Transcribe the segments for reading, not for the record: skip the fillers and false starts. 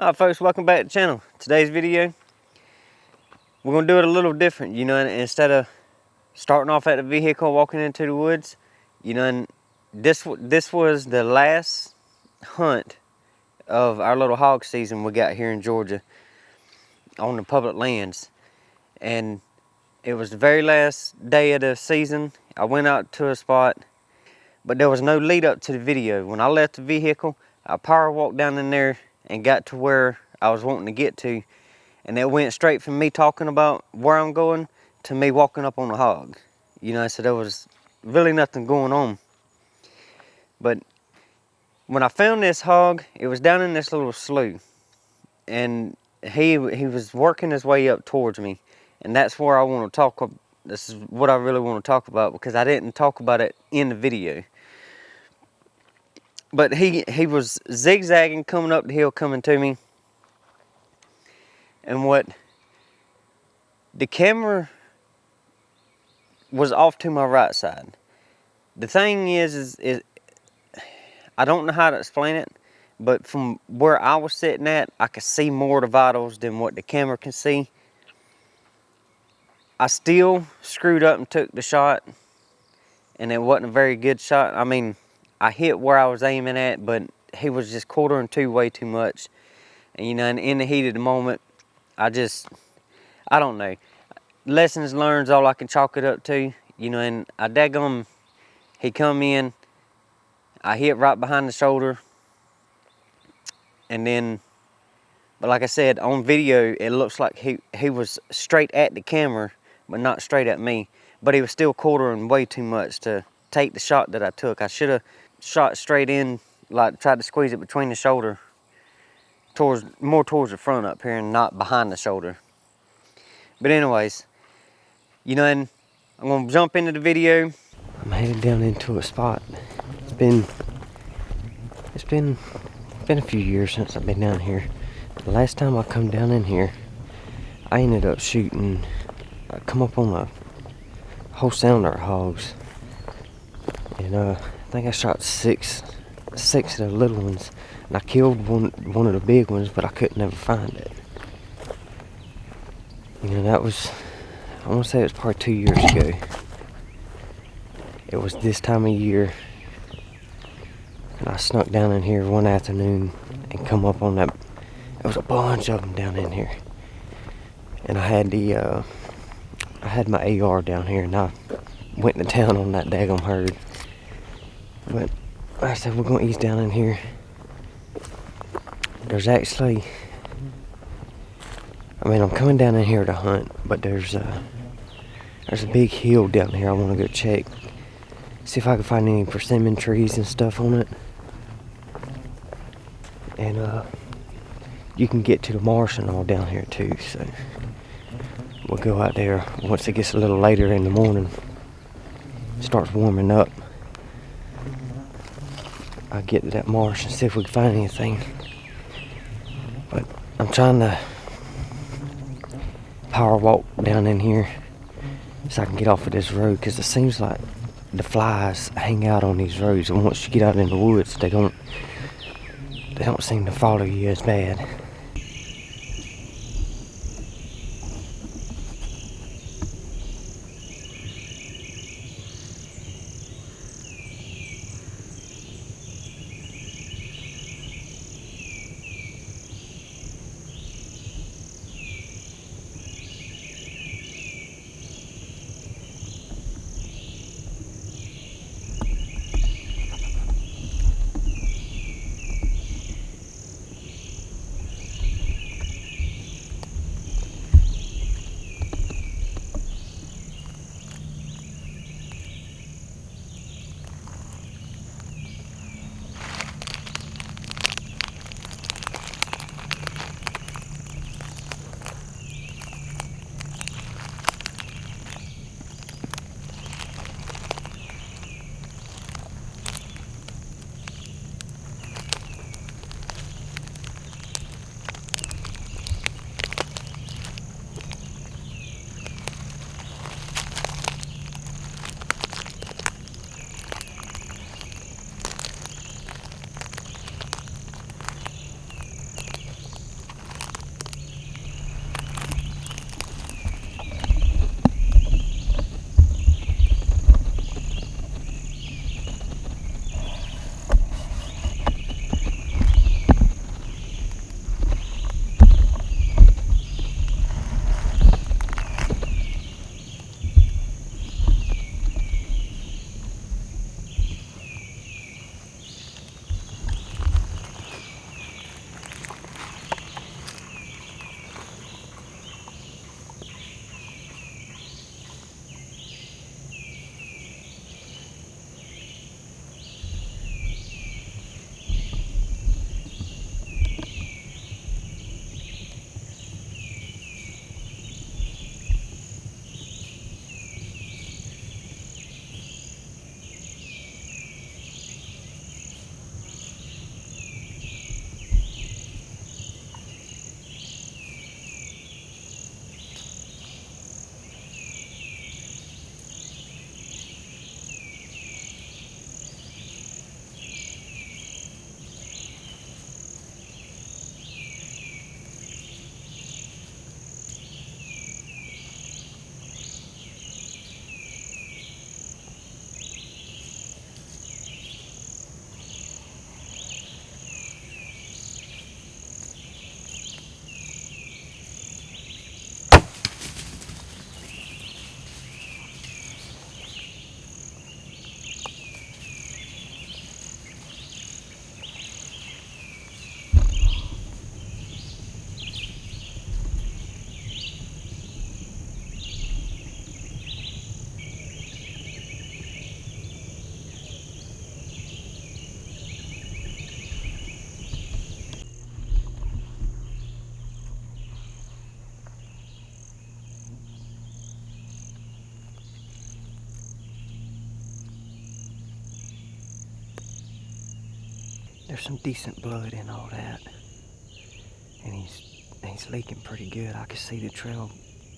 Alright folks, welcome back to the channel. Today's video, we're going to do it a little different, and instead of starting off at the vehicle, walking into the woods, and this was the last hunt of our little hog season we got here in Georgia on the public lands. And it was the very last day of the season. I went out to a spot, but there was no lead up to the video. When I left the vehicle, I power walked down in there and got to where I was wanting to get to, and it went straight from me talking about where I'm going to me walking up on the hog. So there was really nothing going on. But when I found this hog, it was down in this little slough, and he was working his way up towards me, and that's where I want to talk. This is what I really want to talk about, because I didn't talk about it in the video. But he was zigzagging, coming up the hill, coming to me. And what the camera was off to my right side. The thing is I don't know how to explain it, but from where I was sitting at, I could see more of the vitals than what the camera can see. I still screwed up and took the shot, and it wasn't a very good shot. I mean, I hit where I was aiming at, but he was just quartering to way too much. And and in the heat of the moment, I don't know. Lessons learned is all I can chalk it up to. And I daggum, he come in, I hit right behind the shoulder, and then, but like I said, on video, it looks like he was straight at the camera, but not straight at me. But he was still quartering way too much to take the shot that I took. I should have shot straight in, like tried to squeeze it between the shoulder, more towards the front up here and not behind the shoulder. But anyways, and I'm gonna jump into the video. I'm headed down into a spot. It's been a few years since I've been down here. The last time I come down in here, I ended up shooting. I come up on a whole sounder of hogs, and I think I shot six of the little ones, and I killed one of the big ones, but I couldn't never find it. That was, I want to say it was probably 2 years ago. It was this time of year, and I snuck down in here one afternoon and come up on that. There was a bunch of them down in here, and I had my AR down here, and I went to town on that daggum herd. But like I said, we're gonna ease down in here. There's actually, I'm coming down in here to hunt, but there's a big hill down here I want to go check. See if I can find any persimmon trees and stuff on it. And you can get to the marsh and all down here too, so we'll go out there once it gets a little later in the morning. It starts warming up. I'll get to that marsh and see if we can find anything. But I'm trying to power walk down in here so I can get off of this road, because it seems like the flies hang out on these roads, and once you get out in the woods, they don't seem to follow you as bad. there's some decent blood in all that. And he's leaking pretty good. I can see the trail.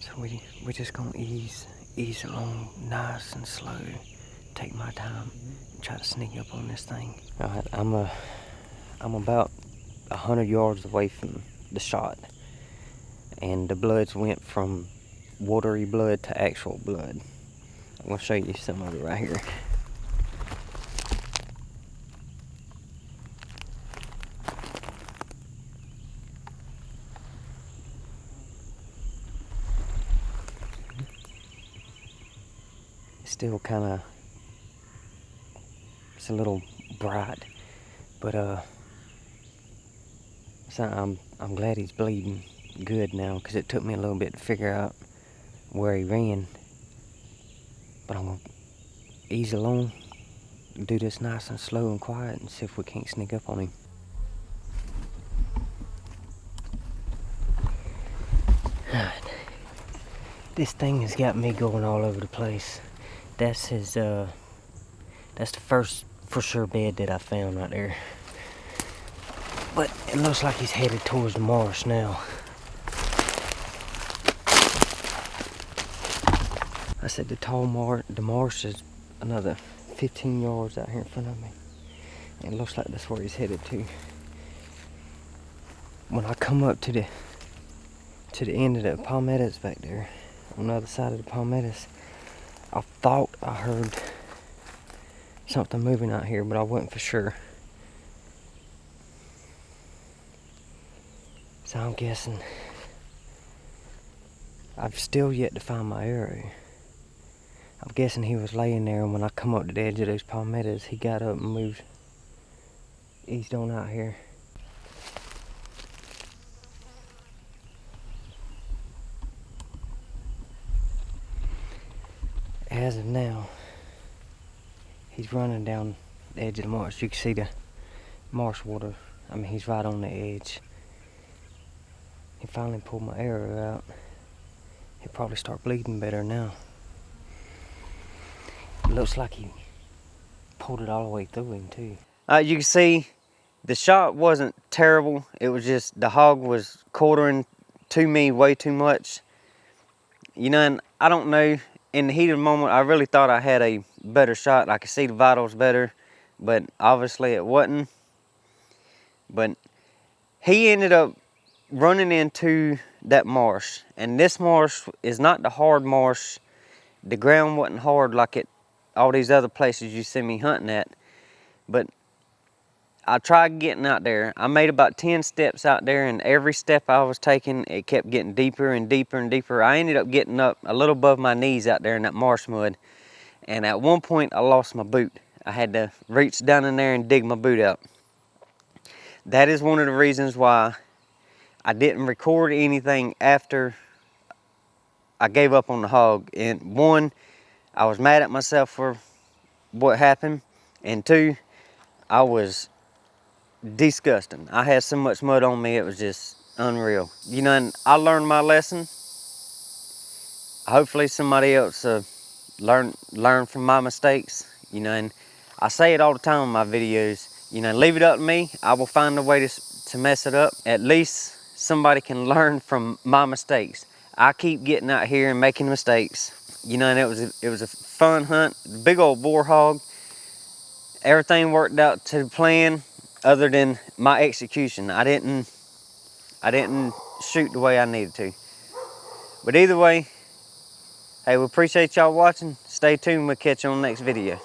So we're just gonna ease along nice and slow. Take my time and try to sneak up on this thing. Alright, I'm about 100 yards away from the shot. And the bloods went from watery blood to actual blood. I'm gonna show you some of it right here. Still kind of, it's a little bright, but so I'm glad he's bleeding good now, because it took me a little bit to figure out where he ran. But I'm gonna ease along, do this nice and slow and quiet, and see if we can't sneak up on him. Alright. This thing has got me going all over the place. That's his, that's the first for sure bed that I found right there. But it looks like he's headed towards the marsh now. I said the marsh is another 15 yards out here in front of me. And it looks like that's where he's headed to. When I come up to the end of the palmettos back there, on the other side of the palmettos, I thought I heard something moving out here, but I wasn't for sure. So I'm guessing I've still yet to find my arrow. I'm guessing he was laying there, and when I come up to the edge of those palmettos, he got up and moved, eased on out here. As of now, he's running down the edge of the marsh. You can see the marsh water. I mean, he's right on the edge. He finally pulled my arrow out. He'll probably start bleeding better now. It looks like he pulled it all the way through him too. You can see the shot wasn't terrible. It was just the hog was quartering to me way too much. You know, and I don't know, in the heat of the moment, I really thought I had a better shot. I could see the vitals better, but obviously it wasn't. But he ended up running into that marsh, and this marsh is not the hard marsh. The ground wasn't hard like it all these other places you see me hunting at, but I tried getting out there. I made about 10 steps out there, and every step I was taking, it kept getting deeper and deeper and deeper. I ended up getting up a little above my knees out there in that marsh mud, and at one point I lost my boot. I had to reach down in there and dig my boot out. That is one of the reasons why I didn't record anything after I gave up on the hog. And one, I was mad at myself for what happened, and two, I was disgusting. I had so much mud on me, it was just unreal. You know, and I learned my lesson. Hopefully somebody else learn from my mistakes. You know, and I say it all the time in my videos. You know, leave it up to me. I will find a way to mess it up. At least somebody can learn from my mistakes. I keep getting out here and making mistakes. You know, and it was a fun hunt. Big old boar hog. Everything worked out to plan, other than my execution. I didn't shoot the way I needed to. But either way, hey, we appreciate y'all watching. Stay tuned. We'll catch you on the next video.